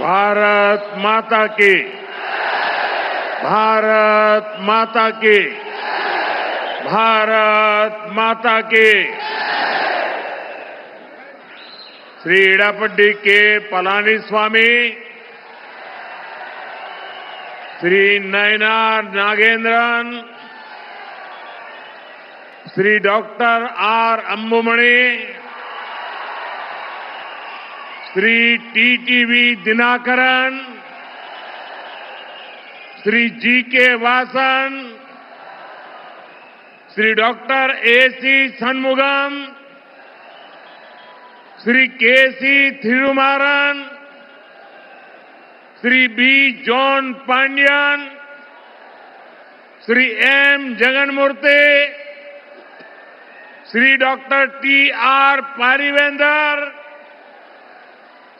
भारत माता की, भारत माता की, भारत माता की। Shri Edappadi K Palaniswami, Shri Nainar Nagendran, Shri doctor R Anbumani, Shri TTV Dhinakaran, Shri GK. Vasan, Shri doctor AC. Shanmugam, Shri KC. Thirumaran, Shri B. John Pandian, Shri M. Jaganmoorthy, Shri doctor TR. Parivendhar,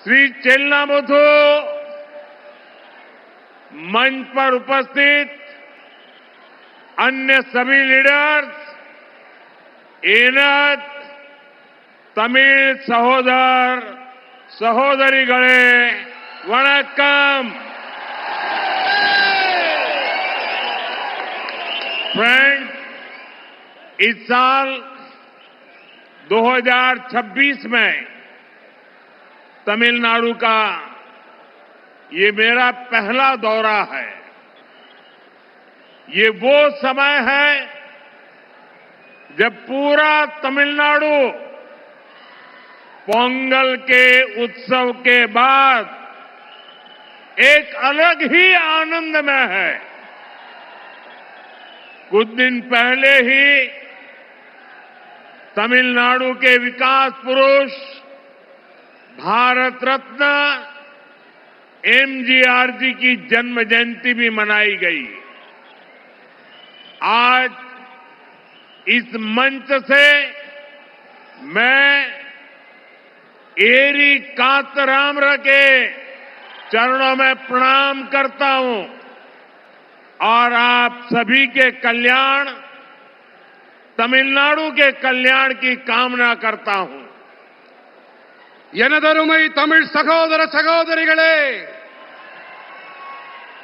Shri Chellamuthu, मंच पर उपस्थित अन्य सभी लीडर्स, एनत तमिल सहोदर सहोदरीगळे वणक्कम। फ्रेंड्स, इस साल 2026 में तमिलनाडु का ये मेरा पहला दौरा है। ये वो समय है जब पूरा तमिलनाडु पोंगल के उत्सव के बाद एक अलग ही आनंद में है। कुछ दिन पहले ही तमिलनाडु के विकास पुरुष भारत रत्न एमजीआर जी की जन्म जयंती भी मनाई गई। आज इस मंच से मैं एरी कांतरामर के चरणों में प्रणाम करता हूं और आप सभी के कल्याण, तमिलनाडु के कल्याण की कामना करता हूं। எனதருமை தமிழ் சகோதர சகோதரிகளே,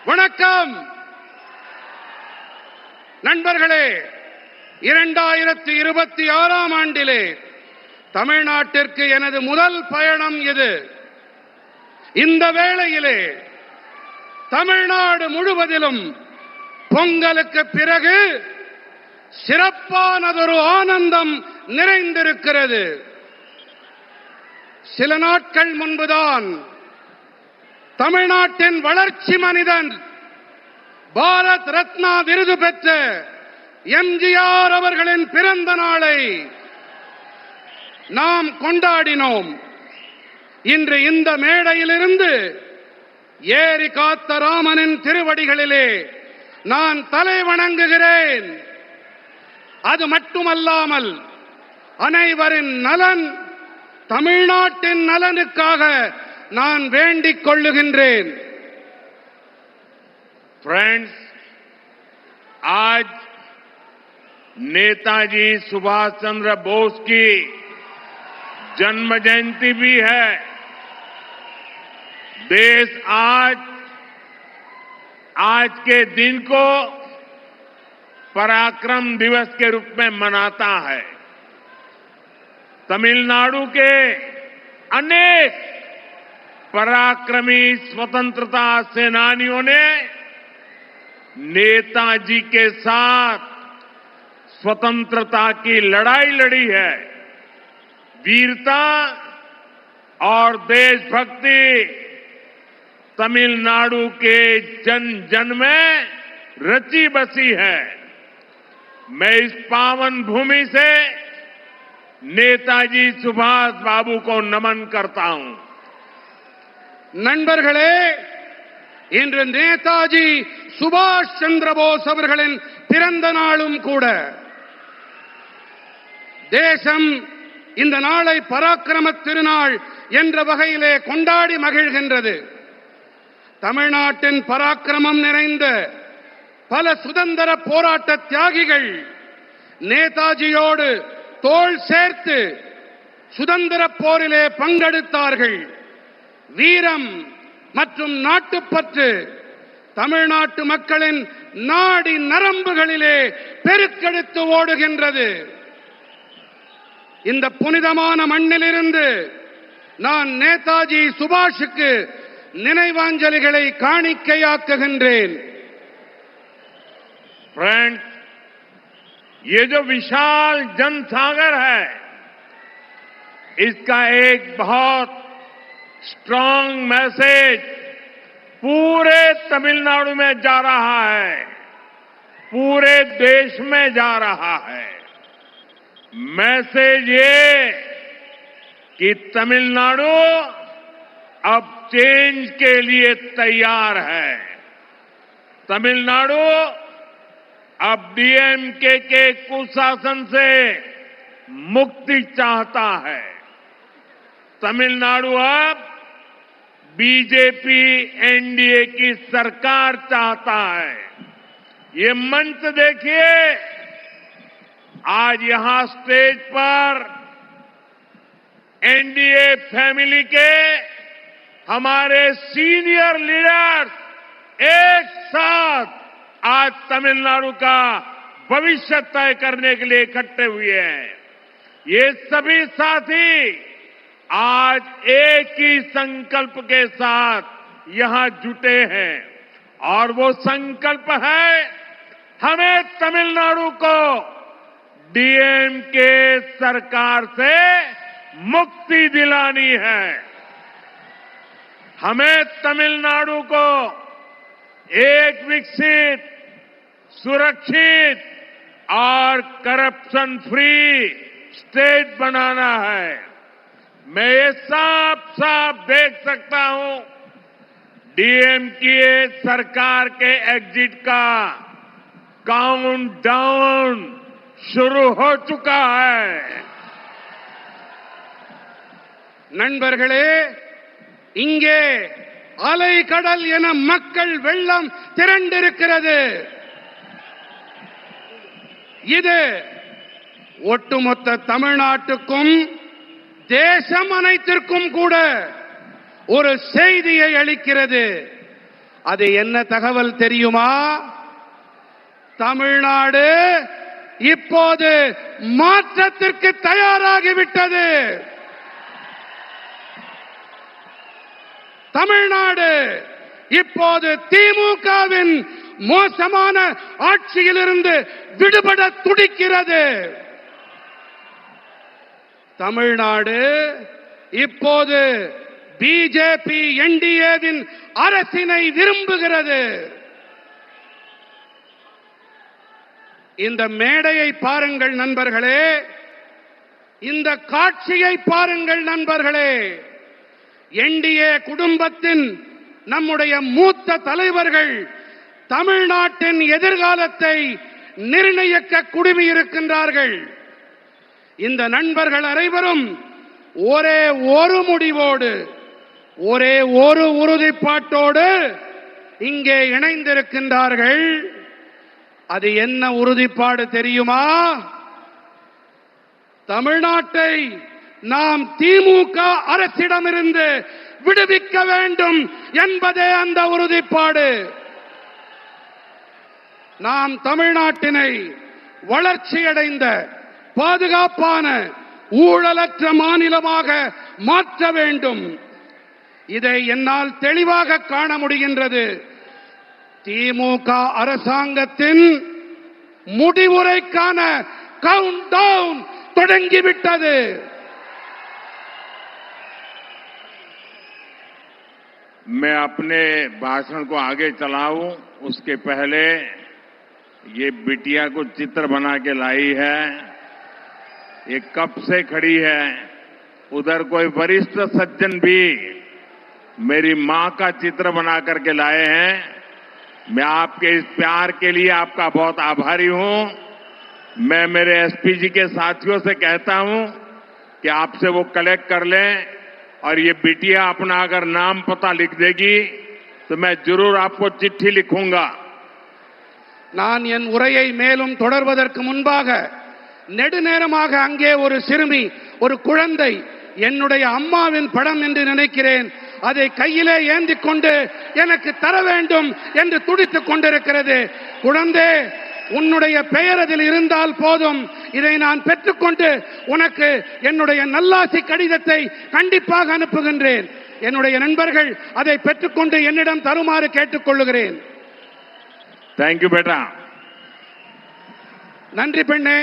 வணக்கம். நண்பர்களே, 2026ஆம் ஆண்டிலே தமிழ்நாட்டிற்கு எனது முதல் பயணம் இது. இந்த வேளையிலே தமிழ்நாடு முழுவதிலும் பொங்கலுக்கு பிறகு சிறப்பானதொரு ஆனந்தம் நிறைந்திருக்கிறது. சில நாட்கள் முன்புதான் தமிழ்நாட்டின் வளர்ச்சி மனிதன், பாரத் ரத்னா விருது பெற்ற எம்ஜிஆர் அவர்களின் பிறந்த நாளை நாம் கொண்டாடினோம். இன்று இந்த மேடையிலிருந்து ஏரி காத்த ராமனின் திருவடிகளிலே நான் தலை வணங்குகிறேன். அது மட்டுமல்லாமல் அனைவரின் நலன், தமிழ்நாட்டின் நலனுக்காக நான் வேண்டிக் கொள்ளுகின்றேன். फ्रेंड्स, आज नेताजी सुभाष चंद्र बोस की जन्म जयंती भी है। देश आज के दिन को पराक्रम दिवस के रूप में मनाता है। तमिलनाडु के अनेक पराक्रमी स्वतंत्रता सेनानियों ने नेताजी के साथ स्वतंत्रता की लड़ाई लड़ी है। वीरता और देशभक्ति तमिलनाडु के जन जन में रची बसी है। मैं इस पावन भूमि से नेताजी सुभाष बाबू को नमन करता हूं। நண்பர்களே, இன்று நேதாஜி சுபாஷ் சந்திர போஸ் அவர்களின் பிறந்த நாளும் கூட. தேசம் இந்த நாளை பராக்கிரம திருநாள் என்ற வகையிலே கொண்டாடி மகிழ்கின்றது. தமிழ்நாட்டின் பராக்கிரமம் நிறைந்த பல சுதந்திர போராட்ட தியாகிகள் நேதாஜியோடு தோள் சேர்த்து சுதந்திர போரிலே பங்கெடுத்தார்கள். வீரம், மற்றும் நாட்டுப்பற்று தமிழ்நாட்டு மக்களின் நாடி நரம்புகளிலே பெருக்கெடுத்து ஓடுகின்றது. இந்த புனிதமான மண்ணிலிருந்து நான் நேதாஜி சுபாஷுக்கு நினைவாஞ்சலிகளை காணிக்கையாக்குகின்றேன். फ्रेंड्स, ये जो विशाल जनसागर है, इसका एक बहुत स्ट्रांग मैसेज पूरे तमिलनाडु में जा रहा है, पूरे देश में जा रहा है. मैसेज ये कि तमिलनाडु अब चेंज के लिए तैयार है. तमिलनाडु अब डीएमके के कुशासन से मुक्ति चाहता है. तमिलनाडु अब बीजेपी एनडीए की सरकार चाहता है. ये मंच देखिए, आज यहां स्टेज पर एनडीए फैमिली के हमारे सीनियर लीडर्स एक साथ आज तमिलनाडु का भविष्य तय करने के लिए इकट्ठे हुए हैं. ये सभी साथी आज एक ही संकल्प के साथ यहां जुटे हैं और वो संकल्प है, हमें तमिलनाडु को डीएमके सरकार से मुक्ति दिलानी है. हमें तमिलनाडु को एक विकसित, सुरक्षित और करप्शन फ्री स्टेट बनाना है. मैं ये साफ साफ देख सकता हूं, डीएमके सरकार के एग्जिट का काउंटडाउन शुरू हो चुका है. நண்பர்களே, இங்கே அலை கடல் என மக்கள் வெள்ளம் திரண்டிருக்கிறது. இது ஒட்டுமொத்த தமிழ்நாட்டுக்கும் தேசம் அனைத்திற்கும் கூட ஒரு செய்தியை அளிக்கிறது. அது என்ன தகவல் தெரியுமா? தமிழ்நாடு இப்போது மாற்றத்திற்கு தயாராகிவிட்டது. தமிழ்நாடு இப்போது திமுகவின் மோசமான ஆட்சியிலிருந்து விடுபட துடிக்கிறது. தமிழ்நாடு இப்போது பிஜேபி என்டிஏவின் அரசினை விரும்புகிறது. இந்த மேடையை பாருங்கள் நண்பர்களே, இந்த காட்சியை பாருங்கள் நண்பர்களே. என்டிஏ குடும்பத்தின் நம்முடைய மூத்த தலைவர்கள் தமிழ்நாட்டின் எதிர்காலத்தை நிர்ணயிக்க குழுமியிருக்கின்றார்கள். இந்த நண்பர்கள் அனைவரும் ஒரே ஒரு முடிவோடு, ஒரே ஒரு உறுதிப்பாட்டோடு இங்கே இணைந்திருக்கின்றார்கள். அது என்ன உறுதிப்பாடு தெரியுமா? தமிழ்நாட்டை நாம் திமுக அரசிடமிருந்து விடுவிக்க வேண்டும் என்பதே அந்த உறுதிப்பாடு. நாம் தமிழ்நாட்டினை வளர்ச்சியடைந்த, பாதுகாப்பான, ஊழலற்ற மாநிலமாக மாற்ற வேண்டும். இதை என்னால் தெளிவாக காண முடிகின்றது. திமுக அரசாங்கத்தின் முடிவுரைக்கான கவுண்ட் டவுன் தொடங்கிவிட்டது. मैं अपने भाषण को आगे चलाऊं उसके पहले ये बिटिया को चित्र बना के लाई है. ये कब से खड़ी है. उधर कोई वरिष्ठ सज्जन भी मेरी मां का चित्र बना करके लाए हैं. मैं आपके इस प्यार के लिए आपका बहुत आभारी हूं. मैं मेरे एसपीजी के साथियों से कहता हूं कि आपसे वो कलेक्ट कर लें और ये बिटिया अपना अगर नाम पता लिख देगी तो मैं जरूर आपको चिट्ठी लिखूंगा. நான் என் உரையை மேலும் தொடர்வதற்கு முன்பாக நெடுநேரமாக அங்கே ஒரு சிறுமி, ஒரு குழந்தை, என்னுடைய அம்மாவின் படம் என்று நினைக்கிறேன், அதை கையிலே ஏந்திக் கொண்டு எனக்கு தர வேண்டும் என்று துடித்துக் கொண்டிருக்கிறது. குழந்தை, உன்னுடைய பெயர் அதில் இருந்தால் போதும், இதை நான் பெற்றுக்கொண்டு உனக்கு என்னுடைய நல்லாசி கடிதத்தை கண்டிப்பாக அனுப்புகின்றேன். என்னுடைய நண்பர்கள் அதை பெற்றுக்கொண்டு என்னிடம் தருமாறு கேட்டுக்கொள்ளுகிறேன். தேங்க்யூ बेटा. நன்றி பெண்ணே.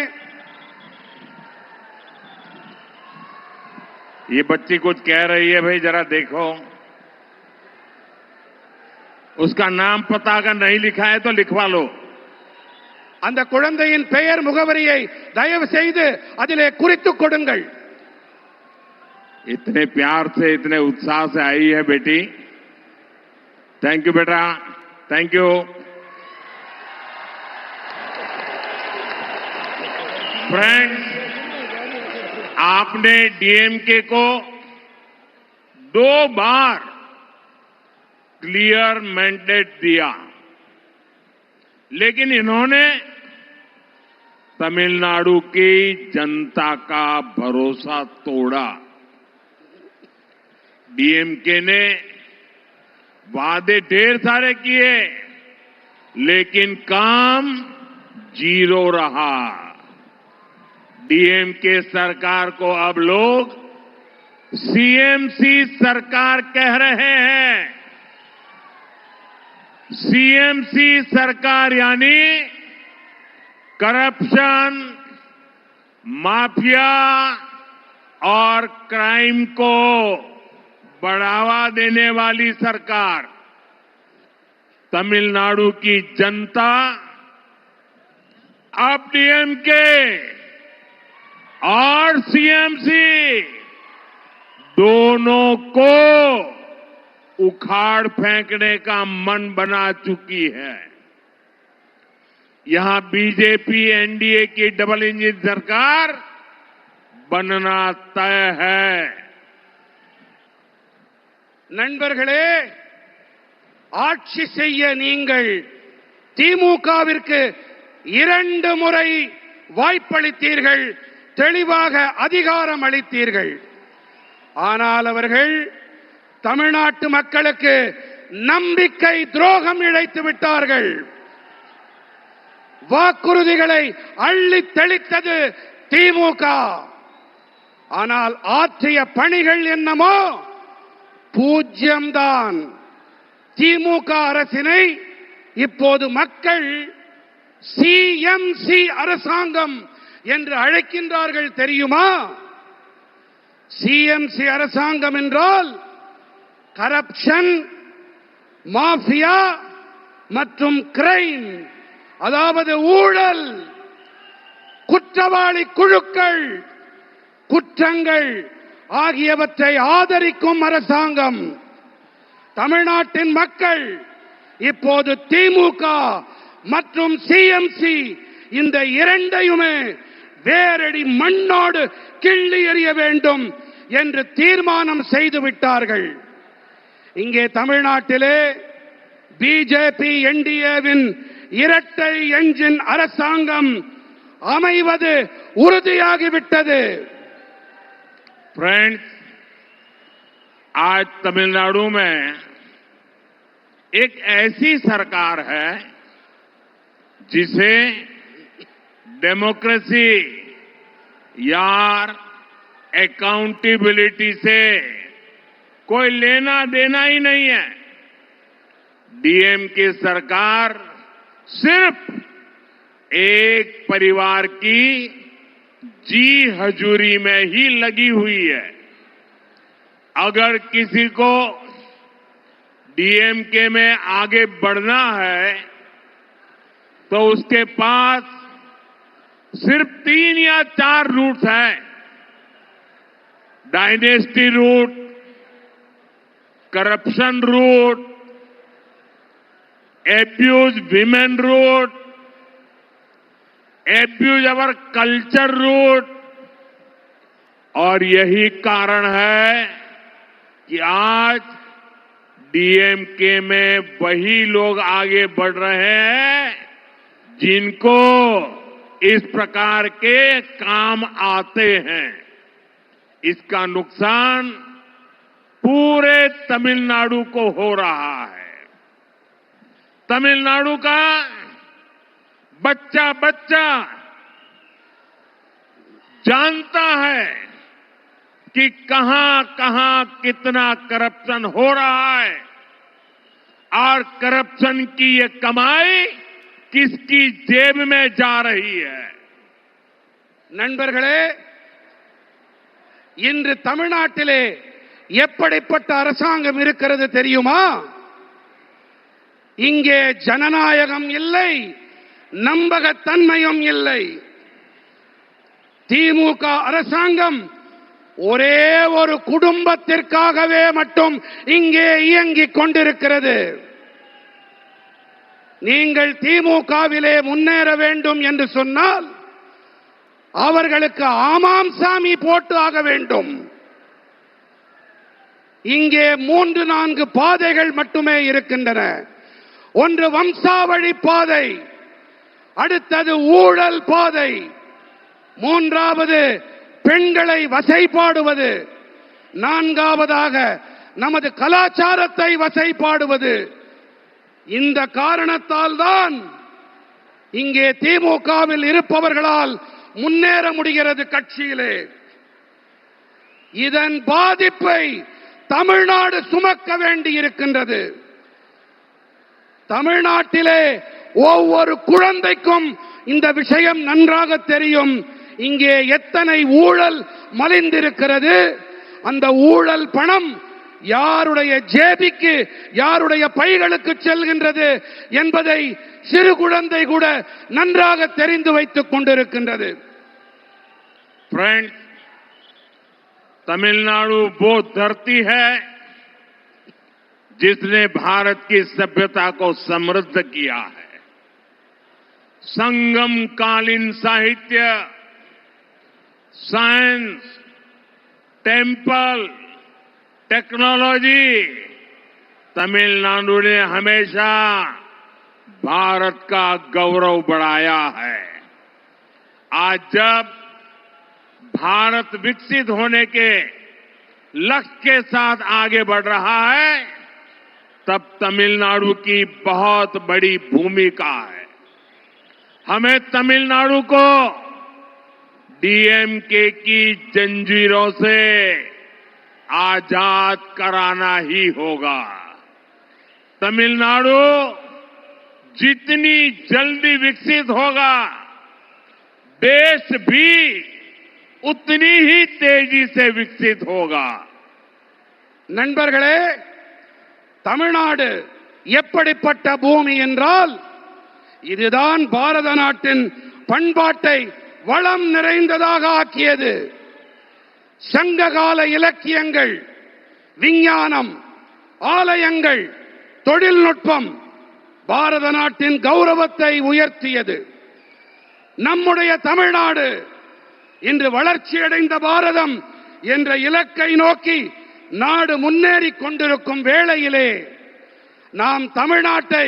ये बच्ची कुछ कह रही है, भाई जरा देखो. उसका नाम पता अगर नहीं लिखा है तो लिखवा लो. அந்த குழந்தையின் பெயர் முகவரியை தயவு செய்து அதிலே குறித்துக் கொடுங்கள். इतने प्यार से, इतने उत्साह से आई है बेटी. थैंक यू बेटा, थैंक यू. फ्रेंड्स, आपने डीएमके को 2 बार क्लियर मैंडेट दिया, लेकिन इन्होंने तमिलनाडु की जनता का भरोसा तोड़ा. डीएमके ने वादे ढेर सारे किए, लेकिन काम 0 रहा. डीएमके सरकार को अब लोग सीएमसी सरकार कह रहे हैं. सीएमसी सरकार यानी करप्शन, माफिया और क्राइम को बढ़ावा देने वाली सरकार. तमिलनाडु की जनता अब डीएमके और सीएमसी दोनों को उखाड़ फेंकने का मन बना चुकी है. यहां बीजेपी एनडीए की डबल इंजन सरकार बनना तय है. நண்பர்களே, ஆட்சி செய்ய நீங்கள் திமுகவிற்கு 2 முறை வாய்ப்பளித்தீர்கள், தெளிவாக அதிகாரம் அளித்தீர்கள். ஆனால் அவர்கள் தமிழ்நாட்டு மக்களுக்கு நம்பிக்கை துரோகம் இழைத்து விட்டார்கள். வாக்குறுதிகளை அள்ளி தெளித்தது திமுக. ஆனால் ஆற்றிய பணிகள் என்னமோ பூஜ்யம்தான். திமுக அரசினை இப்போது மக்கள் சிஎம்சி அரசாங்கம் என்று அழைக்கின்றார்கள். தெரியுமா? சிஎம்சி அரசாங்கம் என்றால் கரப்ஷன், மாஃபியா மற்றும் கிரைம், அதாவது ஊழல், குற்றவாளி குழுக்கள், குற்றங்கள் ஆகியவற்றை ஆதரிக்கும் அரசாங்கம். தமிழ்நாட்டின் மக்கள் இப்போது திமுக மற்றும் சிஎம்சி இந்த இரண்டையுமே வேரடி மண்ணோடு கிள்ளி எறிய வேண்டும் என்று தீர்மானம் செய்து விட்டார்கள். இங்கே தமிழ்நாட்டிலே பிஜேபி என்டிஏவின் இரட்டை என்ஜின் அரசாங்கம் அமைவது உறுதியாகிவிட்டது. फ्रेंड्स, आज तमिलनाडु में एक ऐसी सरकार है जिसे डेमोक्रेसी या अकाउंटेबिलिटी से कोई लेना देना ही नहीं है. डीएमके सरकार सिर्फ एक परिवार की जी हजूरी में ही लगी हुई है. अगर किसी को डीएमके में आगे बढ़ना है तो उसके पास सिर्फ 3 या 4 रूट हैं. Dynasty root, corruption root, abuse women root, abuse our culture root. और यही कारण है कि आज डीएमके में वही लोग आगे बढ़ रहे हैं जिनको इस प्रकार के काम आते हैं. इसका नुकसान पूरे तमिलनाडु को हो रहा है। तमिलनाडु का बच्चा बच्चा जानता है कि कहां कहां कितना करप्शन हो रहा है और करप्शन की ये कमाई किसकी जेब में जा रही है। நண்பர்களே, இன்று தமிழ்நாட்டிலே எப்படிப்பட்ட அரசாங்கம் இருக்கிறது தெரியுமா? இங்கே ஜனநாயகம் இல்லை, நம்பகத்தன்மையும் இல்லை. திமுக அரசாங்கம் ஒரே ஒரு குடும்பத்திற்காகவே மட்டும் இங்கே இயங்கிக் கொண்டிருக்கிறது. நீங்கள் திமுகவிலே முன்னேற வேண்டும் என்று சொன்னால் அவர்களுக்கு ஆமாம் சாமி போட்டு ஆக வேண்டும். இங்கே 3-4 பாதைகள் மட்டுமே இருக்கின்றன. ஒன்று வம்சாவழி பாதை, அடுத்தது ஊழல் பாதை, மூன்றாவது பெண்களை வசைபாடுவது, நான்காவதாக நமது கலாச்சாரத்தை வசைபாடுவது. இந்த காரணத்தால் தான் இங்கே திமுகவில் இருப்பவர்களால் முன்னேற முடிகிறது கட்சியிலே. இதன் பாதிப்பை தமிழ்நாடு சுமக்க வேண்டி இருக்கின்றது. தமிழ்நாட்டிலே ஒவ்வொரு குழந்தைக்கும் இந்த விஷயம் நன்றாக தெரியும். இங்கே எத்தனை ஊழல் மலிந்திருக்கிறது, அந்த ஊழல் பணம் யாருடைய ஜேபிக்கு, யாருடைய பைகளுக்கு செல்கின்றது என்பதை சிறு குழந்தை கூட நன்றாக தெரிந்து வைத்துக் கொண்டிருக்கின்றது. फ्रेंड्स, तमिलनाडु वो धरती है जिसने भारत की सभ्यता को समृद्ध किया है। संगम कालीन साहित्य, साइंस, टेम्पल, टेक्नोलॉजी, तमिलनाडु ने हमेशा भारत का गौरव बढ़ाया है। आज जब भारत विकसित होने के लक्ष्य के साथ आगे बढ़ रहा है, तब तमिलनाडु की बहुत बड़ी भूमिका है। हमें तमिलनाडु को डीएमके की जंजीरों से आजाद कराना ही होगा। तमिलनाडु जितनी जल्दी विकसित होगा, देश भी उतनी ही तेजी से विकसित होगा। நண்பர்களே, தமிழ்நாடு எப்படிப்பட்ட பூமி என்றால், இதுதான் பாரத நாட்டின் பண்பாட்டை வளம் நிறைந்ததாக ஆக்கியது. சங்ககால இலக்கியங்கள், விஞ்ஞானம், ஆலயங்கள், தொழில்நுட்பம் பாரத நாட்டின் கௌரவத்தை உயர்த்தியது. நம்முடைய தமிழ்நாடு இன்று வளர்ச்சியடைந்த பாரதம் என்ற இலக்கை நோக்கி நாடு முன்னேறிக் கொண்டிருக்கும் வேளையிலே நாம் தமிழ்நாட்டை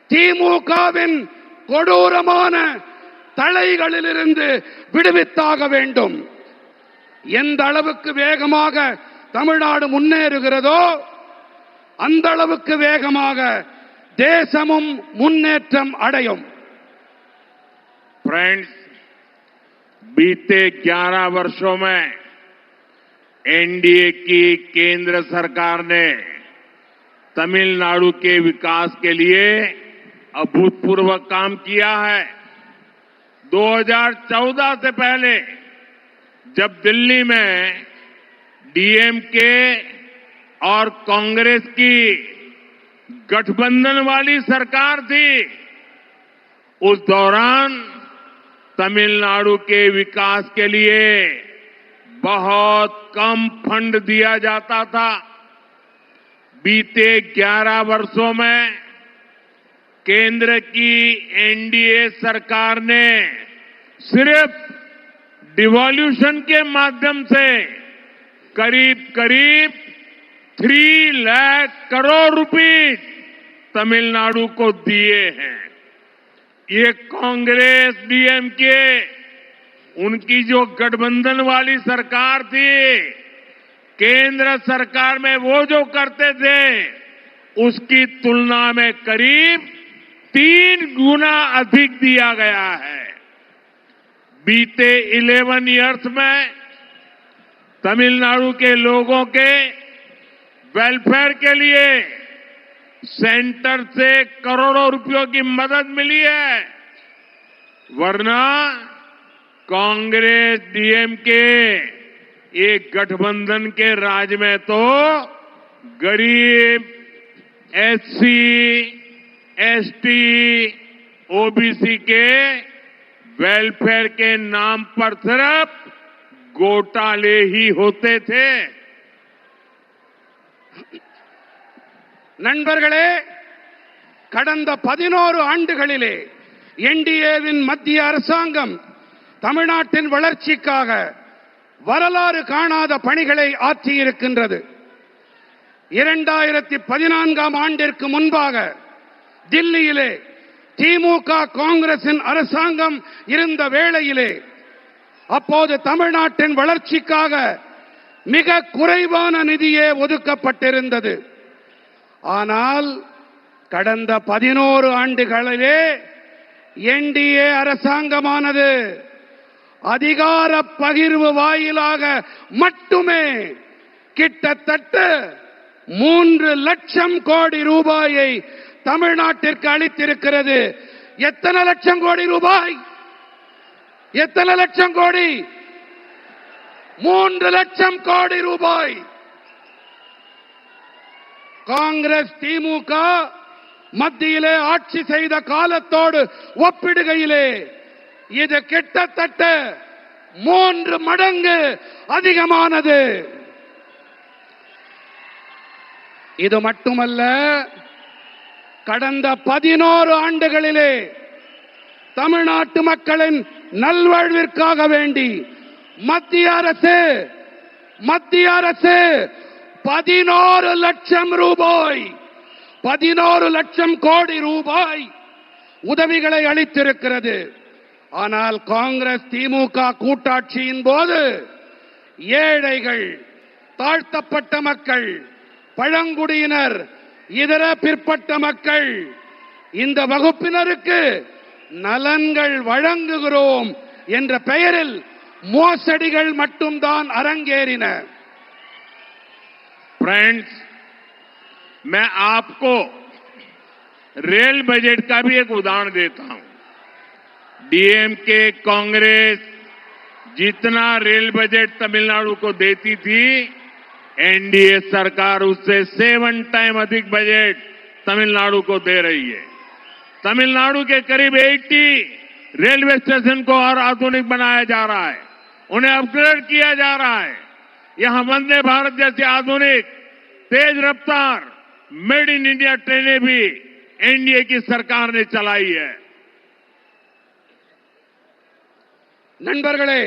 திமுகவின் கொடூரமான தலைகளிலிருந்து விடுவித்தாக வேண்டும். எந்த அளவுக்கு வேகமாக தமிழ்நாடு முன்னேறுகிறதோ அந்த அளவுக்கு வேகமாக தேசமும் முன்னேற்றம் அடையும். फ्रेंड्स, बीते 11 वर्षों में एनडीए की केंद्र सरकार ने तमिलनाडु के विकास के लिए अभूतपूर्व काम किया है। 2014 से पहले जब दिल्ली में डीएमके और कांग्रेस की गठबंधन वाली सरकार थी, उस दौरान तमिलनाडु के विकास के लिए बहुत कम फंड दिया जाता था। बीते 11 वर्षों में केंद्र की एनडीए सरकार ने सिर्फ डिवॉल्यूशन के माध्यम से करीब करीब 3 लाख करोड़ रुपए तमिलनाडु को दिए हैं। ये कांग्रेस डीएमके उनकी जो गठबंधन वाली सरकार थी, केंद्र सरकार में वो जो करते थे उसकी तुलना में करीब 3 गुना अधिक दिया गया है। बीते 11 इयर्स में तमिलनाडु के लोगों के वेलफेयर के लिए सेंटर से करोड़ों रुपयों की मदद मिली है, वरना कांग्रेस डीएमके एक गठबंधन के राज में तो गरीब, एससी, एसटी, ओबीसी के वेलफेयर के नाम पर सिर्फ घोटाले ही होते थे। நண்பர்களே, கடந்த 11 ஆண்டுகளிலே என்டிஏவின் மத்திய அரசாங்கம் தமிழ்நாட்டின் வளர்ச்சிக்காக வரலாறு காணாத பணிகளை ஆற்றியிருக்கின்றது. 2014ஆம் ஆண்டிற்கு முன்பாக தில்லியிலே திமுக காங்கிரசின் அரசாங்கம் இருந்த வேளையிலே அப்போது தமிழ்நாட்டின் வளர்ச்சிக்காக மிக குறைவான நிதியே ஒதுக்கப்பட்டிருந்தது. ஆனால் கடந்த 11 ஆண்டுகளிலே என்டிஏ அரசாங்கமானது அதிகார பகிர்வு வாயிலாக மட்டுமே கிட்டத்தட்ட 3 லட்சம் கோடி ரூபாயை தமிழ்நாட்டிற்கு அளித்திருக்கிறது. எத்தனை லட்சம் கோடி ரூபாய்? எத்தனை லட்சம் கோடி? 3 லட்சம் கோடி ரூபாய். காங்கிரஸ் திமுக மத்தியிலே ஆட்சி செய்த காலத்தோடு ஒப்பிடுகையிலே இது கிட்டத்தட்ட 3 மடங்கு அதிகமானது. இது மட்டுமல்ல, கடந்த 11 ஆண்டுகளிலே தமிழ்நாட்டு மக்களின் நல்வாழ்விற்காக வேண்டி மத்திய அரசு 11 லட்சம் ரூபாய் 11 லட்சம் கோடி ரூபாய் உதவிகளை அளித்திருக்கிறது. ஆனால் காங்கிரஸ் திமுக கூட்டாட்சியின் போது ஏழைகள், தாழ்த்தப்பட்ட மக்கள், பழங்குடியினர், இதர பிற்பட்ட மக்கள், இந்த வகுப்பினருக்கு நலன்கள் வழங்குகிறோம் என்ற பெயரில் மோசடிகள் மட்டும்தான் அரங்கேறின. फ्रेंड्स, मैं आपको रेल बजट का भी एक उदाहरण देता हूं। डीएमके कांग्रेस जितना रेल बजट तमिलनाडु को देती थी, एनडीए सरकार उससे 7 टाइम अधिक बजट तमिलनाडु को दे रही है। तमिलनाडु के करीब 80 रेलवे स्टेशन को और आधुनिक बनाया जा रहा है, उन्हें अपग्रेड किया जा रहा है। यहां वंदे भारत जैसी आधुनिक तेज रफ्तार मेड इन इंडिया ट्रेनें भी एनडीए की सरकार ने चलाई है। நண்பர்களே,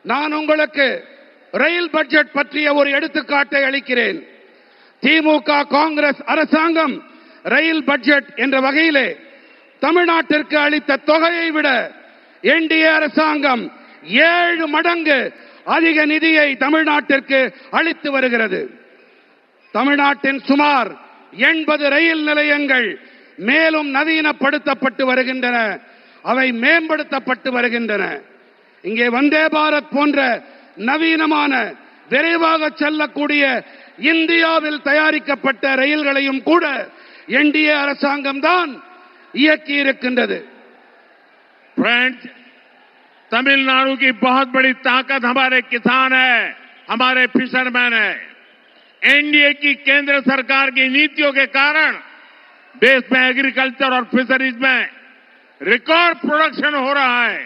நான் உங்களுக்கு ரயில் பட்ஜெட் பற்றிய ஒரு எடுத்துக்காட்டை அளிக்கிறேன். திமுக காங்கிரஸ் அரசாங்கம் ரயில் பட்ஜெட் என்ற வகையிலே தமிழ்நாட்டிற்கு அளித்த தொகையை விட என்டிஏ அரசாங்கம் 7 மடங்கு அதிக நிதியை தமிழ்நாட்டிற்கு அளித்து வருகிறது. தமிழ்நாட்டின் சுமார் 80 ரயில் நிலையங்கள் மேலும் நவீனப்படுத்தப்பட்டு வருகின்றன, அவை மேம்படுத்தப்பட்டு வருகின்றன. இங்கே வந்தே பாரத் போன்ற நவீனமான விரைவாக செல்லக்கூடிய இந்தியாவில் தயாரிக்கப்பட்ட ரயில்களையும் கூட என்டிஏ அரசாங்கம் தான் இயக்கி இருக்கின்றது. फ्रेंड्स, तमिलनाडु की बहुत बड़ी ताकत हमारे किसान है, हमारे फिशरमैन है। एनडीए की केंद्र सरकार की नीतियों के कारण देश में एग्रीकल्चर और फिशरीज में रिकॉर्ड प्रोडक्शन हो रहा है,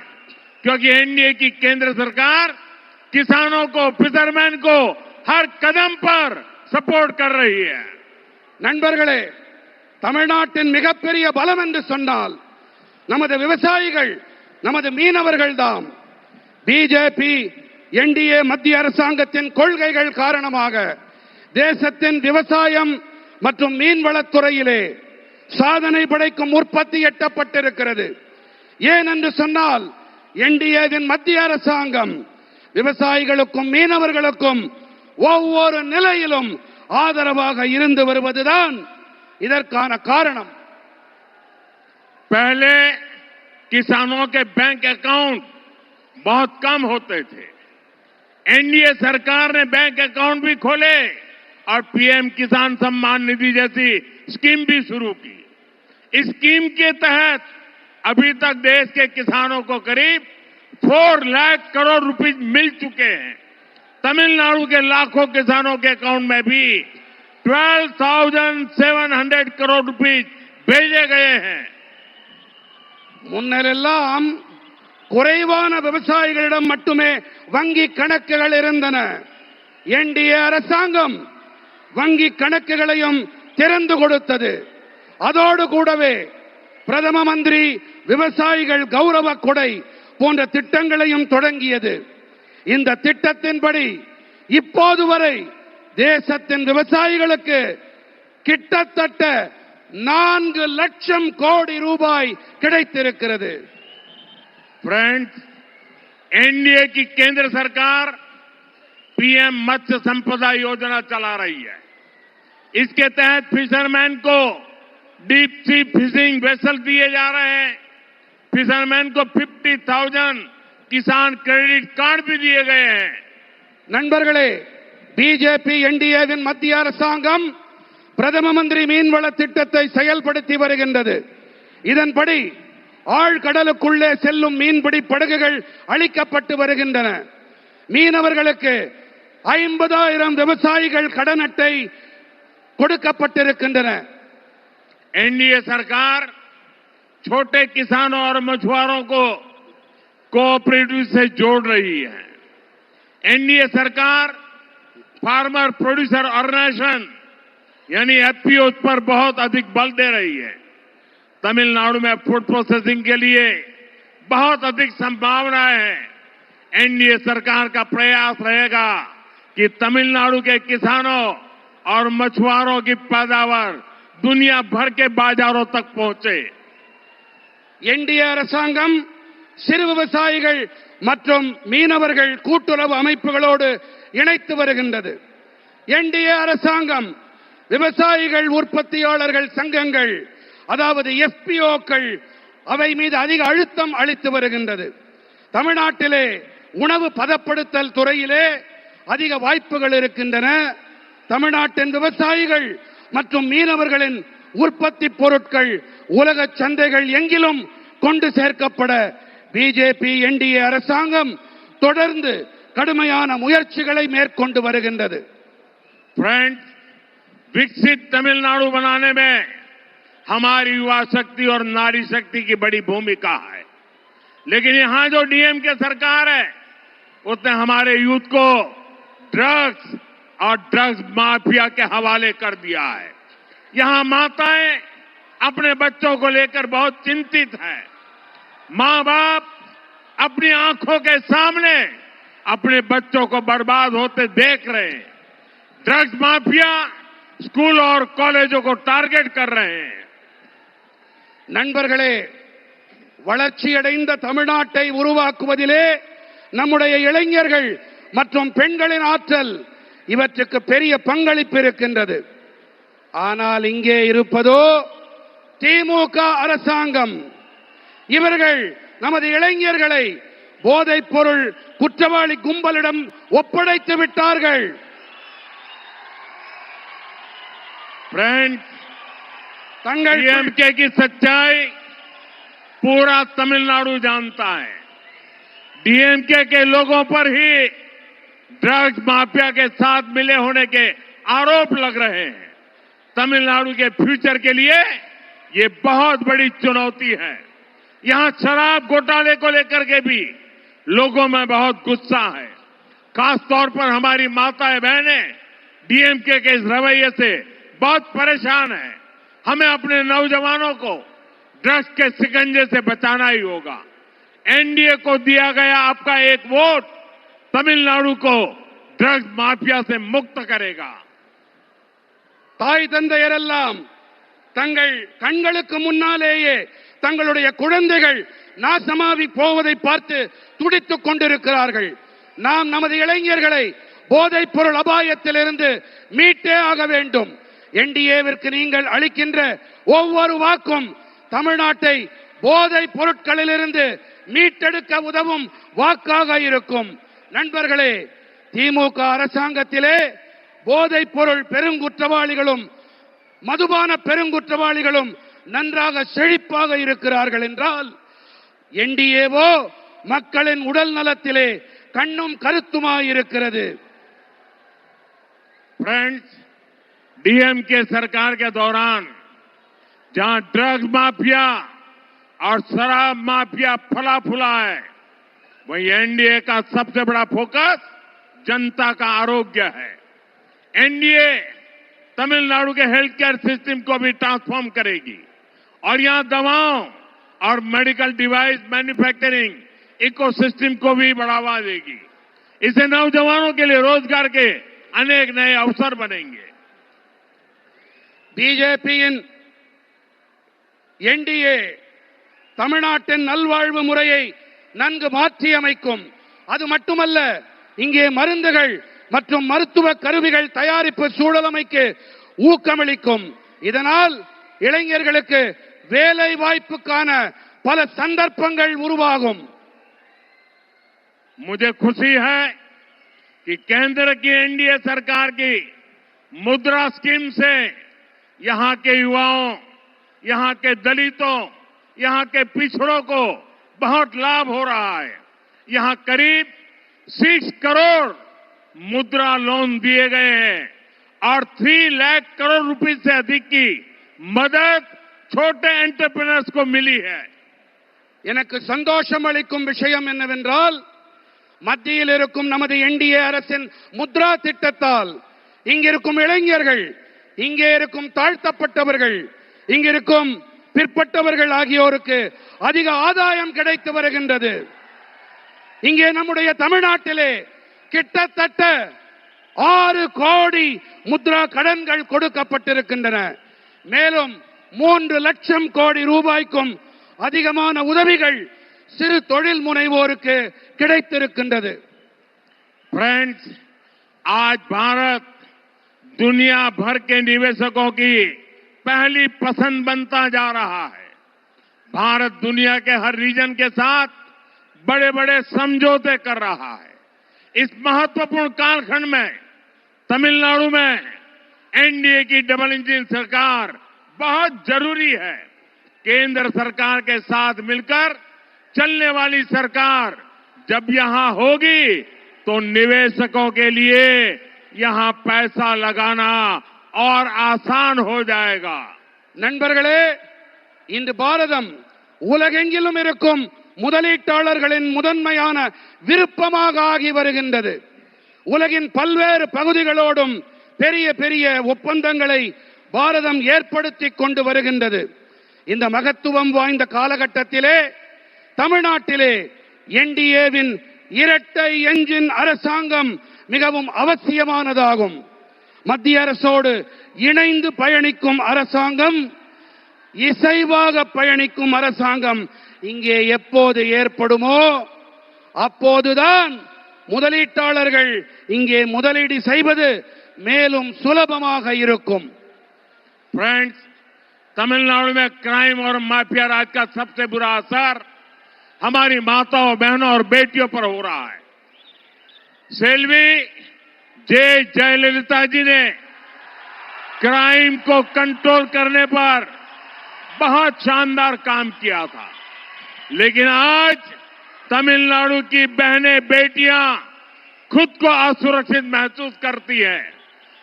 क्योंकि एनडीए की केंद्र सरकार किसानों को, फिशरमैन को हर कदम पर सपोर्ट कर रही है. நண்பர்களே, தமிழ்நாட்டின் மிகப்பெரிய பலம் என்று சொன்னால் நமது விவசாயிகள், நமது மீனவர்கள் தான். பிஜேபி என்டிஏ மத்திய அரசாங்கத்தின் கொள்கைகள் காரணமாக தேசத்தின் விவசாயம் மற்றும் மீன்வளத்துறையிலே சாதனை படைக்கும் உற்பத்தி எட்டப்பட்டிருக்கிறது. ஏன் என்று சொன்னால் என்டிஏவின் மத்திய அரசாங்கம் விவசாயிகளுக்கும் மீனவர்களுக்கும் ஒவ்வொரு நிலையிலும் ஆதரவாக இருந்து வருவதுதான் இதற்கான காரணம். पहले किसानों के बैंक अकाउंट बहुत कम होते थे। एनडीए सरकार ने बैंक अकाउंट भी खोले और पीएम किसान सम्मान निधि जैसी स्कीम भी शुरू की। इस स्कीम के तहत अभी तक देश के किसानों को करीब 4 लाख करोड़ रुपए मिल चुके हैं। तमिलनाडु के लाखों किसानों के अकाउंट में भी 12,700 करोड़ रुपए भेजे गए हैं। முன்னெல்லாம் குறைவான விவசாயிகளிடம் மட்டுமே வங்கி கணக்குகள் இருந்தன. என்டிஏ அரசாங்கம் வங்கி கணக்குகளையும் திறந்து கொடுத்தது. அதோடு கூடவே பிரதம மந்திரி விவசாயிகள் கௌரவ கொடை போன்ற திட்டங்களையும் தொடங்கியது. இந்த திட்டத்தின்படி இப்போது வரை தேசத்தின் விவசாயிகளுக்கு கிட்டத்தட்ட 4 லட்சம் கோடி ரூபாய் கிடைத்திருக்கிறது. फ्रेंड्स, एनडीए की केंद्र सरकार पीएम मत्स्य संपदा योजना चला रही है। इसके तहत फिशरमैन को डीप सी फिशिंग वेसल दिए जा रहे हैं। फिशरमैन को 50,000 किसान क्रेडिट कार्ड भी दिए गए हैं। நண்பர்களே, பிஜேபி என்டிஏவின் மத்திய அரசாங்கம் பிரதம மந்திரி மீன்வள திட்டத்தை செயல்படுத்தி வருகின்றது. இதன்படி ஆழ்கடலுக்குள்ளே செல்லும் மீன்பிடி படகுகள் அளிக்கப்பட்டு வருகின்றன. மீனவர்களுக்கு 50,000 விவசாயிகள் கடன் அட்டை கொடுக்கப்பட்டிருக்கின்றன. एनडीए सरकार छोटे किसानों और मछुआरों को कोऑपरेटिव से जोड़ रही है। एनडीए सरकार फार्मर प्रोड्यूसर ऑर्गेनाइजेशन यानी एफपीओ पर बहुत अधिक बल दे रही है। तमिलनाडु में फूड प्रोसेसिंग के लिए बहुत अधिक संभावनाएं हैं। एनडीए सरकार का प्रयास रहेगा कि तमिलनाडु के किसानों और मछुआरों की पैदावार दुनिया भर के बाजारों तक पहुंचे। என்டிஏ அரசாங்கம் சிறு விவசாயிகள் மற்றும் மீனவர்கள் கூட்டுறவு அமைப்புகளோடு இணைத்து வருகின்றது. என்டிஏ அரசாங்கம் விவசாயிகள் உற்பத்தியாளர்கள் சங்கங்கள் அதாவது எஃபிஓக்கள் அவை மீது அதிக அழுத்தம் அளித்து வருகின்றது. தமிழ்நாட்டிலே உணவு பதப்படுத்தல் துறையிலே அதிக வாய்ப்புகள் இருக்கின்றன. தமிழ்நாட்டின் விவசாயிகள் மற்றும் மீனவர்களின் உற்பத்தி பொருட்கள் உலக சந்தைகள் எங்கிலும் கொண்டு சேர்க்கப்பட பிஜேபி என்டிஏ அரசாங்கம் தொடர்ந்து கடுமையான முயற்சிகளை மேற்கொண்டு வருகின்றது. फ्रेंड्स, विकसित तमिलनाडु बनाने में हमारी युवा शक्ति और नारी शक्ति की बड़ी भूमिका है। लेकिन यहां जो डीएमके सरकार है उसने हमारे यूथ को ड्रग्स और ड्रग्स माफिया के हवाले कर दिया है। यहां माताएं अपने बच्चों को लेकर बहुत चिंतित हैं। मां बाप अपनी आंखों के सामने अपने बच्चों को बर्बाद होते देख रहे हैं। ड्रग्स माफिया स्कूल और कॉलेजों को टारगेट कर रहे हैं। நண்பர்களே, வளர்ச்சியடைந்த தமிழ்நாட்டை உருவாக்குவதிலே நம்முடைய இளைஞர்கள் மற்றும் பெண்களின் ஆற்றல் இவற்றுக்கு பெரிய பங்களிப்பு இருக்கின்றது. ஆனால் இங்கே இருப்பதோ திமுக அரசாங்கம். இவர்கள் நமது இளைஞர்களை போதைப் பொருள் குற்றவாளி கும்பலிடம் ஒப்படைத்து விட்டார்கள். फ्रेंड्स, डीएमके की सच्चाई पूरा तमिलनाडु जानता है। डीएमके के लोगों पर ही ड्रग्स माफिया के साथ मिले होने के आरोप लग रहे हैं। तमिलनाडु के फ्यूचर के लिए ये बहुत बड़ी चुनौती है। यहां शराब घोटाले को लेकर के भी लोगों में बहुत गुस्सा है। खासतौर पर हमारी माताएं बहनें डीएमके के इस रवैये से बहुत परेशान है। हमें अपने नौजवानों को ड्रग्स के शिकंजे से बचाना ही होगा। एनडीए को दिया गया आपका एक वोट तमिलनाडु को ड्रग्स माफिया से मुक्त करेगा। தாய் தந்தையரெல்லாம் தங்கள் கண்களுக்கு முன்னாலேயே தங்களுடைய குழந்தைகள் நாசமாகி போவதை பார்த்து துடித்துக் கொண்டிருக்கிறார்கள். நாம் நமது இளைஞர்களை போதைப் பொருள் அபாயத்திலிருந்து மீட்டே ஆக வேண்டும். என்டிஏவிற்கு நீங்கள் அளிக்கின்ற ஒவ்வொரு வாக்கும் தமிழ்நாட்டை போதைப் பொருட்களிலிருந்து மீட்டெடுக்க உதவும் வாக்காக இருக்கும். நண்பர்களே, திமுக அரசாங்கத்திலே போதைப் பொருள் பெருங்குற்றவாளிகளும் மதுபான பெருங்குற்றவாளிகளும் நன்றாக செழிப்பாக இருக்கிறார்கள் என்றால், என்டிஏவோ மக்களின் உடல் நலத்திலே கண்ணும் கருத்துமாயிருக்கிறது. फ्रेंड्स, डीएमके सरकार के दौरान जहां ड्रग्स माफिया और शराब माफिया फला फूला है, वहीं एनडीए का सबसे बड़ा फोकस जनता का आरोग्य है. एनडीए तमिलनाडु के हेल्थ केयर सिस्टम को भी ट्रांसफॉर्म करेगी और यहां दवाओं और मेडिकल डिवाइस मैन्युफैक्चरिंग इकोसिस्टम को भी बढ़ावा देगी. इससे नौजवानों के लिए रोजगार के अनेक नए अवसर बनेंगे. பிஜேபியின் என்டிஏ தமிழ்நாட்டின் நல்வாழ்வு முறையை நன்கு மாற்றி அமைக்கும். அது மட்டுமல்ல, இங்கே மருந்துகள் மற்றும் மருத்துவ கருவிகள் தயாரிப்பு சூழலமைக்கு ஊக்கமளிக்கும். இதனால் இளைஞர்களுக்கு வேலை வாய்ப்புக்கான பல சந்தர்ப்பங்கள் உருவாகும். मुझे खुशी है कि केंद्र की एनडीए सरकार की मुद्रा स्कीम से यहां के युवाओं, यहां के दलितों, यहां के पिछड़ों को बहुत लाभ हो रहा है. यहां करीब 6 करोड़ मुद्रा लोन दिए गए हैं और 3 लाख करोड़ रुपए से अधिक की मदद छोटे एंटरप्रेन्योर्स को मिली है. எனக்கு சந்தோஷம் அளிக்கும் விஷயம் என்னவென்றால், மத்தியில் இருக்கும் நமது என்டிஏ அரசின் முத்ரா திட்டத்தால் இங்கிருக்கும் இளைஞர்கள், இங்கே இருக்கும் தாழ்த்தப்பட்டவர்கள், இங்கிருக்கும் பிற்பட்டவர்கள் ஆகியோருக்கு அதிக ஆதாயம் கிடைத்து வருகின்றது. இங்கே நம்முடைய தமிழ்நாட்டிலே கிட்டத்தட்ட 6 கோடி முத்ரா கடன்கள் கொடுக்கப்பட்டிருக்கின்றன. மேலும் 3 லட்சம் கோடி ரூபாய்க்கும் அதிகமான உதவிகள் சிறு தொழில் முனைவோருக்கு கிடைத்திருக்கின்றது. फ्रेंड्स, आज भारत दुनिया भर के निवेशकों की पहली पसंद बनता जा रहा है. भारत दुनिया के हर रीजन के साथ बड़े बड़े समझौते कर रहा है. इस महत्वपूर्ण कालखंड में तमिलनाडु में एनडीए की डबल इंजन सरकार बहुत जरूरी है. केंद्र सरकार के साथ मिलकर चलने वाली सरकार जब यहां होगी तो निवेशकों के लिए यहां पैसा लगाना और आसान हो जाएगा. நண்பர்களே, இன்று பாரதம் உலகெங்கிலும் இருக்கும் முதலீட்டாளர்களின் முதன்மையான விருப்பமாக ஆகி வருகின்றது. உலகின் பல்வேறு பகுதிகளோடும் பெரிய பெரிய ஒப்பந்தங்களை பாரதம் ஏற்படுத்திக் கொண்டு வருகின்றது. இந்த மகத்துவம் வாய்ந்த காலகட்டத்திலே தமிழ்நாட்டிலே என்டிஏவின் இரட்டை என்ஜின் அரசாங்கம் மிகவும் அவசியமானதாகும். மத்திய அரசோடு இணைந்து பயணிக்கும் அரசாங்கம், இசைவாக பயணிக்கும் அரசாங்கம் இங்கே எப்போது ஏற்படுமோ அப்போதுதான் முதலீட்டாளர்கள் இங்கே முதலீடு செய்வது மேலும் சுலபமாக இருக்கும். फ्रेंड्स, तमिलनाडु में क्राइम और माफिया राज का सबसे बुरा असर हमारी माताओं, बहनों और बेटियों पर हो रहा है. सेल्वी जयललिता जी ने क्राइम को कंट्रोल करने पर बहुत शानदार काम किया था, लेकिन आज तमिलनाडु की बहनें, बेटियां खुद को असुरक्षित महसूस करती हैं.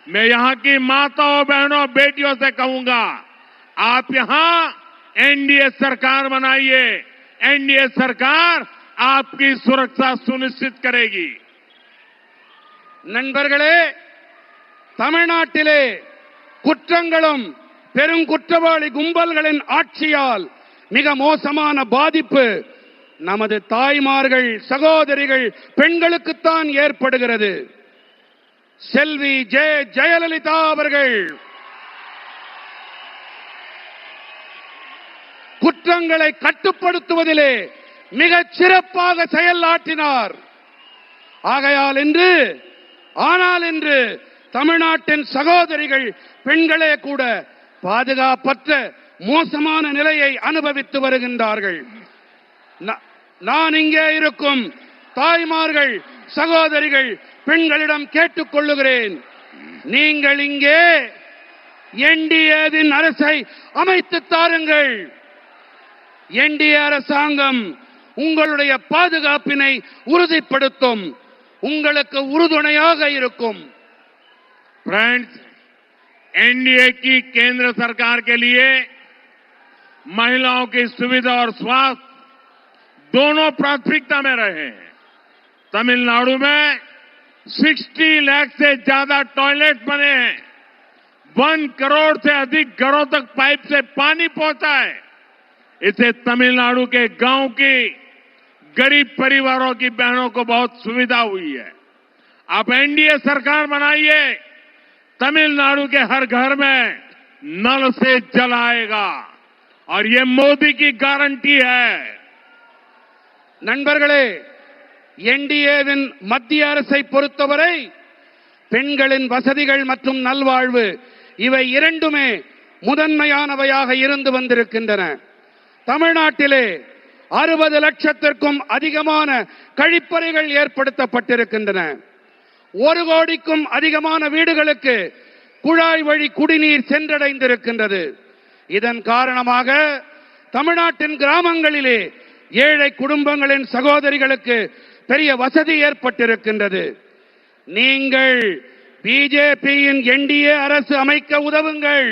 मैं यहां की माताओं, बहनों, बेटियों से कहूंगा, आप यहां एनडीए सरकार बनाइए. एनडीए सरकार आपकी सुरक्षा सुनिश्चित करेगी. நண்பர்களே, தமிழ்நாட்டிலே குற்றங்களும் பெருங்குற்றவாளி கும்பல்களின் ஆட்சியால் மிக மோசமான பாதிப்பு நமது தாய்மார்கள், சகோதரிகள், பெண்களுக்குத்தான் ஏற்படுகிறது. செல்வி ஜெயலலிதா அவர்கள் குற்றங்களை கட்டுப்படுத்துவதிலே மிகச் சிறப்பாக செயலாற்றினார். ஆகையால் இன்று ஆனால் இன்று தமிழ்நாட்டின் சகோதரிகள் பெண்களே கூட பாதுகாப்பற்ற மோசமான நிலையை அனுபவித்து வருகின்றார்கள். நான் இங்கே இருக்கும் தாய்மார்கள், சகோதரிகள், பெண்களிடம் கேட்டுக் கொள்ளுகிறேன், நீங்கள் இங்கே என்டிஏவின் அரசை அமைத்து தாருங்கள். என்டிஏ அரசாங்கம் உங்களுடைய பாதுகாப்பினை உறுதிப்படுத்தும், உங்களுக்கு உறுதுணையாக இருக்கும். फ्रेंड्स, एनडीए की केंद्र सरकार के लिए महिलाओं की सुविधा और स्वास्थ्य दोनों प्राथमिकता में रहे हैं। तमिलनाडु में 60 लाख से ज्यादा टॉयलेट बने हैं, 1 करोड़ से अधिक घरों तक पाइप से पानी पहुंचा है। इससे तमिलनाडु के गांव की गरीब परिवारों की बहनों को बहुत सुविधा हुई है। आप एनडीए सरकार बनाइए, तमिलनाडु के हर घर में नल से जल आएगा और ये मोदी की गारंटी है। நண்பர்களே, என்டிஏவின் மத்திய அரசை பொறுத்தவரை பெண்களின் வசதிகள் மற்றும் நல்வாழ்வு இவை இரண்டுமே முதன்மையானவையாக இருந்து வந்திருக்கின்றன. தமிழ்நாட்டிலே 60 லட்சத்திற்கும் அதிகமான கழிப்பறைகள் ஏற்படுத்தப்பட்டிருக்கின்றன. 1 கோடிக்கும் அதிகமான வீடுகளுக்கு குழாய் வழி குடிநீர் சென்றடைந்திருக்கின்றது. இதன் காரணமாக தமிழ்நாட்டின் கிராமங்களிலே ஏழை குடும்பங்களின் சகோதரிகளுக்கு பெரிய வசதி ஏற்பட்டிருக்கின்றது. நீங்கள் பிஜேபியின் என்டிஏ அரசு அமைக்க உதவுங்கள்.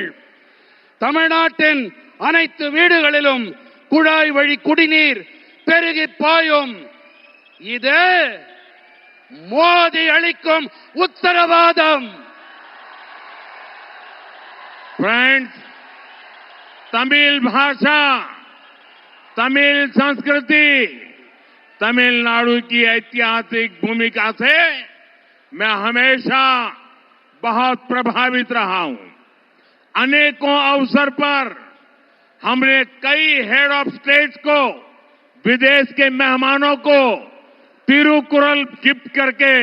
தமிழ்நாட்டின் அனைத்து வீடுகளிலும் குழாய் வழி குடிநீர் பெருகி பாயும். இது மோடி அளிக்கும் உத்தரவாதம். फ्रेंड्स, तमिल भाषा, तमिल संस्कृति, तमिलनाडु की ऐतिहासिक भूमिका से मैं हमेशा बहुत प्रभावित रहा हूं। अनेकों अवसर पर हमने कई हेड ऑफ स्टेट्स को, विदेश के मेहमानों को तिरुकुरल गिफ्ट करके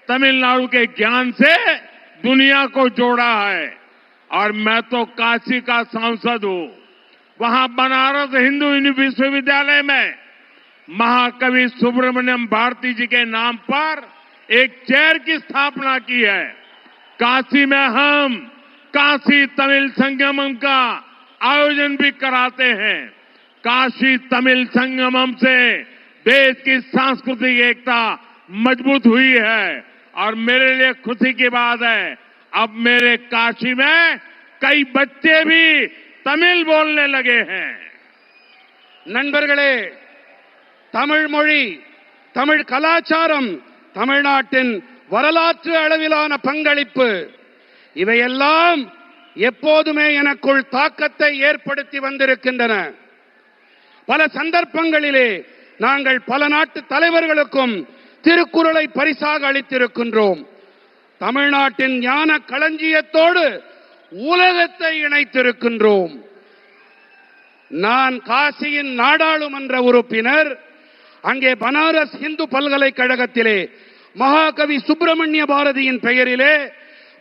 तमिलनाडु के ज्ञान से दुनिया को जोड़ा है। और मैं तो काशी का सांसद हूं। वहां बनारस हिंदू विश्वविद्यालय में महाकवि सुब्रमण्यम भारती जी के नाम पर एक चेयर की स्थापना की है। काशी में हम काशी तमिल संगमम का आयोजन भी कराते हैं। काशी तमिल संगमम से देश की सांस्कृतिक एकता मजबूत हुई है और मेरे लिए खुशी की बात है, अब मेरे काशी में कई बच्चे भी तमिल बोलने लगे हैं। நண்பர்களே, தமிழ் மொழி, தமிழ் கலாச்சாரம், தமிழ்நாட்டின் வரலாற்று அளவிலான பங்களிப்பு இவையெல்லாம் எப்போதுமே எனக்குள் தாக்கத்தை ஏற்படுத்தி வந்திருக்கின்றன. பல சந்தர்ப்பங்களிலே நாங்கள் பல நாட்டு தலைவர்களுக்கும் திருக்குறளை பரிசாக அளித்திருக்கின்றோம். தமிழ்நாட்டின் ஞான களஞ்சியத்தோடு உலகத்தை இணைத்திருக்கின்றோம். நான் காசியின் நாடாளுமன்ற உறுப்பினர். அங்கே பனாரஸ் இந்து பல்கலைக்கழகத்திலே மகாகவி சுப்பிரமணிய பாரதியின் பெயரிலே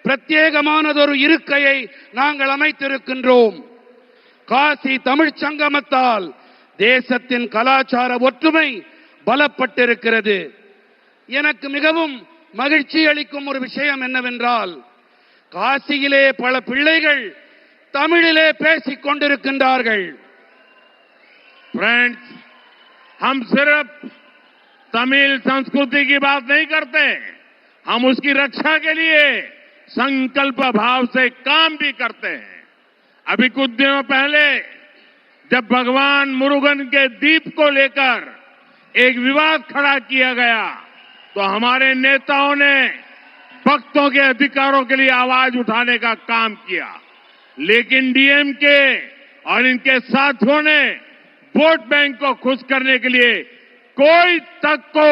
பிரத்யேகமானதொரு இருக்கையை நாங்கள் அமைத்திருக்கின்றோம். காசி தமிழ்ச் சங்கமத்தால் தேசத்தின் கலாச்சார ஒற்றுமை பலப்பட்டிருக்கிறது. எனக்கு மிகவும் மகிழ்ச்சி அளிக்கும் ஒரு விஷயம் என்னவென்றால், காசியிலே பல பிள்ளைகள் தமிழிலே பேசிக் கொண்டிருக்கின்றார்கள். फ्रेंड्स, हम सिर्फ तमिल संस्कृति की बात नहीं करते, हम उसकी रक्षा के लिए संकल्प भाव से काम भी करते हैं। अभी कुछ दिनों पहले जब भगवान मुरुगन के द्वीप को लेकर एक विवाद खड़ा किया गया तो हमारे नेताओं ने भक्तों के अधिकारों के लिए आवाज उठाने का काम किया, लेकिन डीएमके और इनके साथियों ने वोट बैंक को खुश करने के लिए कोई तक को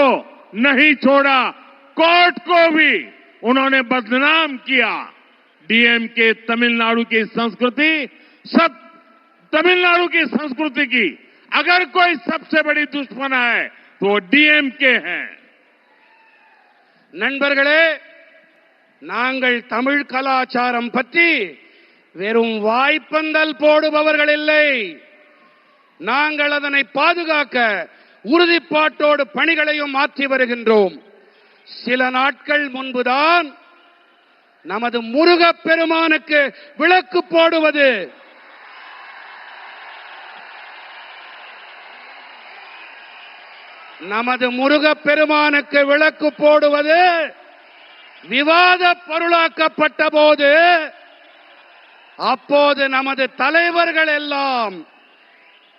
नहीं छोड़ा, कोर्ट को भी उन्होंने बदनाम किया। डीएमके तमिलनाडु की संस्कृति, सब तमिलनाडु की संस्कृति की अगर कोई सबसे बड़ी दुश्मन है तो डीएमके है। நண்பர்களே, நாங்கள் தமிழ் கலாச்சாரம் பற்றி வெறும் வாய்ப்பந்தல் போடுபவர்கள் இல்லை. நாங்கள் அதனை பாதுகாக்க உறுதிப்பாட்டோடு பணிகளையும் மாற்றி வருகின்றோம். சில நாட்கள் முன்புதான் நமது முருகப் பெருமானுக்கு விளக்கு போடுவது, விளக்கு போடுவது விவாத பொருளாக்கப்பட்ட போது, அப்போது நமது தலைவர்கள் எல்லாம்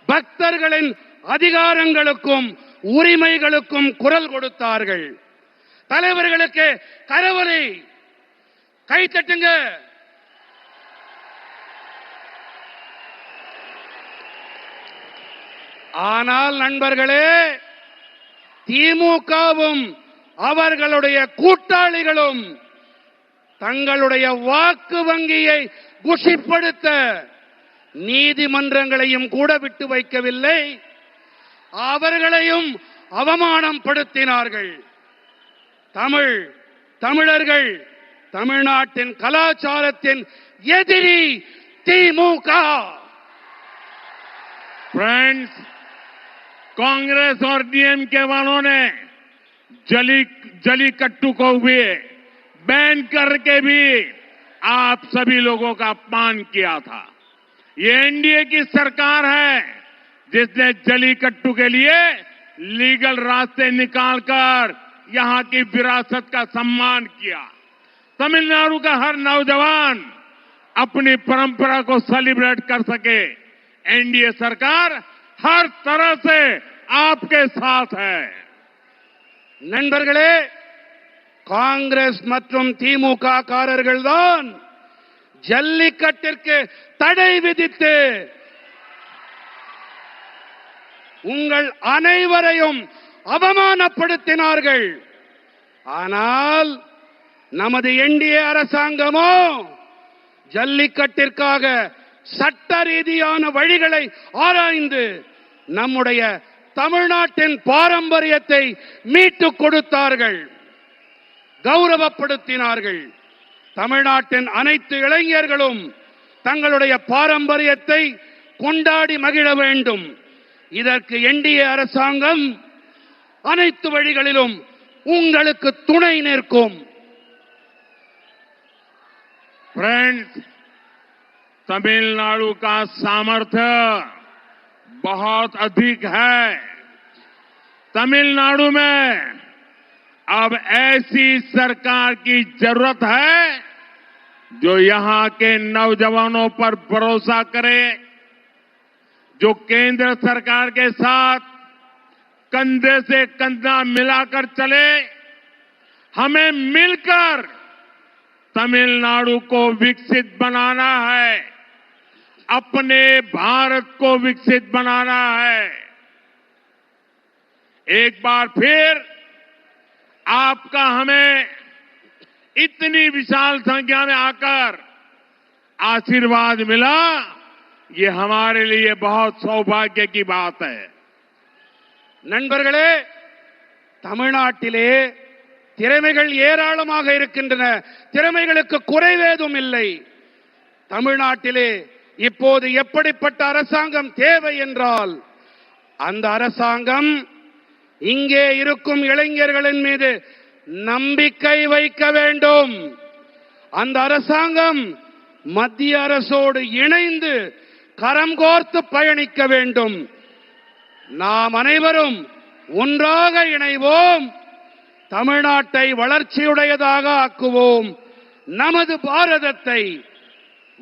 பக்தர்களின் அதிகாரங்களுக்கும் உரிமைகளுக்கும் குரல் கொடுத்தார்கள். தலைவர்களுக்கு கரவொலி, கை தட்டுங்க. ஆனால் நண்பர்களே, திமுகவும் அவர்களுடைய கூட்டாளிகளும் தங்களுடைய வாக்கு வங்கியை குஷிப்படுத்த நீதிமன்றங்களையும் கூட விட்டு வைக்கவில்லை. அவர்களையும் அவமானம் படுத்தினார்கள். தமிழர்கள் தமிழ்நாட்டின் கலாச்சாரத்தின் எதிரி திமுக. फ्रेंड्स, कांग्रेस और डीएमके वालों ने जलीकट्टू को भी बैन करके भी आप सभी लोगों का अपमान किया था। ये एनडीए की सरकार है जिसने जलीकट्टू के लिए लीगल रास्ते निकालकर यहां की विरासत का सम्मान किया। तमिलनाडु का हर नौजवान अपनी परंपरा को सेलिब्रेट कर सके, एनडीए सरकार हर तरह से आपके साथ है। நண்பர்களே, காங்கிரஸ் மற்றும் திமுக காரர்கள் தான் ஜல்லிக்கட்டிற்கு தடை விதித்து உங்கள் அனைவரையும் அவமானப்படுத்தினார்கள். ஆனால் நமது என்டிஏ அரசாங்கமோ ஜல்லிக்கட்டிற்காக சட்ட ரீதியான வழிகளை ஆராய்ந்து நம்முடைய தமிழ்நாட்டின் பாரம்பரியத்தை மீட்டுக் கொடுத்தார்கள், கௌரவப்படுத்தினார்கள். தமிழ்நாட்டின் அனைத்து இளைஞர்களும் தங்களுடைய பாரம்பரியத்தை கொண்டாடி மகிழ வேண்டும். இதற்கு என்டிஏ அரசாங்கம் அனைத்து வழிகளிலும் உங்களுக்கு துணை நிற்கும். फ्रेंड्स, तमिलनाडु का सामर्थ्य बहुत अधिक है। तमिलनाडु में अब ऐसी सरकार की जरूरत है जो यहां के नौजवानों पर भरोसा करे, जो केंद्र सरकार के साथ कंधे से कंधा मिलाकर चले। हमें मिलकर तमिलनाडु को विकसित बनाना है, अपने भारत को विकसित बनाना है। एक बार फिर आपका हमें इतनी विशाल संख्या में आकर आशीर्वाद मिला, ये हमारे लिए बहुत सौभाग्य की बात है। நண்பர்களே, தமிழ்நாட்டிலே திறமைகள் ஏராளமாக இருக்கின்றன. திறமைகளுக்கு குறைவேதும் இல்லை. தமிழ்நாட்டிலே இப்போது எப்படிப்பட்ட அரசாங்கம் தேவை என்றால், அந்த அரசாங்கம் இங்கே இருக்கும் இளைஞர்களின் மீது நம்பிக்கை வைக்க வேண்டும். அந்த அரசாங்கம் மத்திய அரசோடு இணைந்து கரம் கோர்த்து பயணிக்க வேண்டும். நாம் அனைவரும் ஒன்றாக இணைவோம், தமிழ்நாட்டை வளர்ச்சியுடையதாக ஆக்குவோம், நமது பாரதத்தை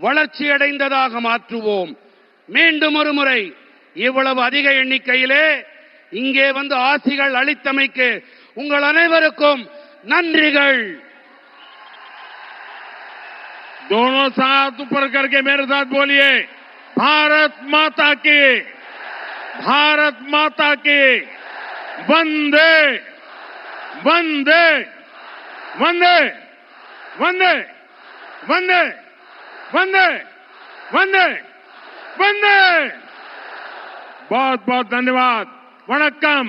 வளர்ச்சியடைந்ததாக மாற்றுவோம். மீண்டும் ஒரு முறை இவ்வளவு அதிக எண்ணிக்கையிலே இங்கே வந்து ஆசிகள் அளித்தமைக்கு உங்கள் அனைவருக்கும் நன்றிகள். दोनों साथ ऊपर करके मेरे साथ बोलिए, भारत माता की, भारत माता की, वंदे वंदे वंदे वंदे वंदे वंदे वंदे वंदे। बहुत बहुत धन्यवाद। वणक्कम।